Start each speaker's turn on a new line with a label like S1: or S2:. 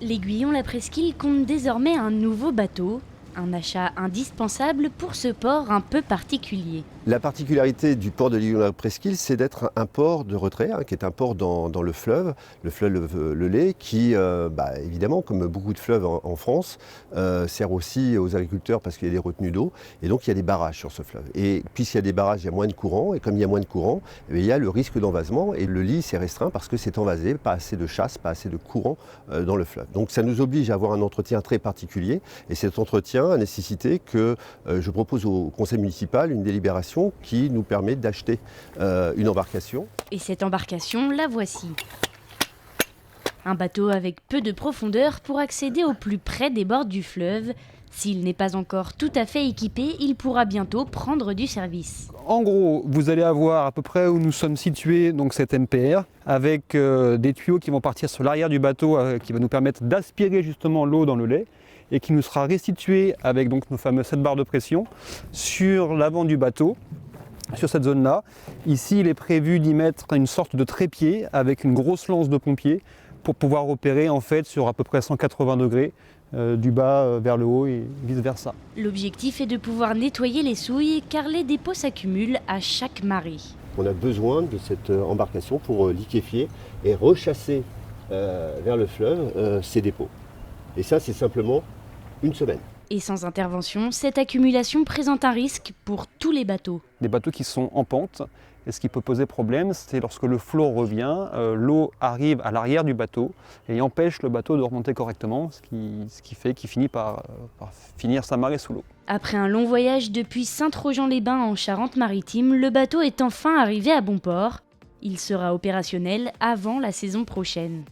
S1: L'Aiguillon La Presqu'île compte désormais un nouveau bateau, un achat indispensable pour ce port un peu particulier.
S2: La particularité du port de l'Aiguillon La Presqu'île, c'est d'être un port de retrait, qui est un port dans le fleuve le Lay, qui, évidemment, comme beaucoup de fleuves en France, sert aussi aux agriculteurs parce qu'il y a des retenues d'eau, et donc il y a des barrages sur ce fleuve. Et puisqu'il y a des barrages, il y a moins de courant, et comme il y a moins de courant, il y a le risque d'envasement, et le lit s'est restreint parce que c'est envasé, pas assez de chasse, pas assez de courant dans le fleuve. Donc ça nous oblige à avoir un entretien très particulier, et cet entretien a nécessité que je propose au conseil municipal une délibération qui nous permet d'acheter une embarcation.
S1: Et cette embarcation, la voici. Un bateau avec peu de profondeur pour accéder au plus près des bords du fleuve. S'il n'est pas encore tout à fait équipé, il pourra bientôt prendre du service.
S3: En gros, vous allez avoir à peu près où nous sommes situés, donc cet MPR, avec des tuyaux qui vont partir sur l'arrière du bateau, qui va nous permettre d'aspirer justement l'eau dans le lait, et qui nous sera restitué avec donc nos fameux 7 barres de pression sur l'avant du bateau, sur cette zone-là. Ici, il est prévu d'y mettre une sorte de trépied avec une grosse lance de pompier pour pouvoir opérer en fait sur à peu près 180 degrés du bas vers le haut et vice-versa.
S1: L'objectif est de pouvoir nettoyer les souilles car les dépôts s'accumulent à chaque marée.
S2: On a besoin de cette embarcation pour liquéfier et rechasser vers le fleuve ces dépôts. Et ça, c'est simplement une semaine.
S1: Et sans intervention, cette accumulation présente un risque pour tous les bateaux.
S3: Des bateaux qui sont en pente, et ce qui peut poser problème, c'est lorsque le flot revient, l'eau arrive à l'arrière du bateau et empêche le bateau de remonter correctement, ce qui fait qu'il finit par finir sa marée sous l'eau.
S1: Après un long voyage depuis Saint-Trojan-les-Bains en Charente-Maritime, le bateau est enfin arrivé à bon port. Il sera opérationnel avant la saison prochaine.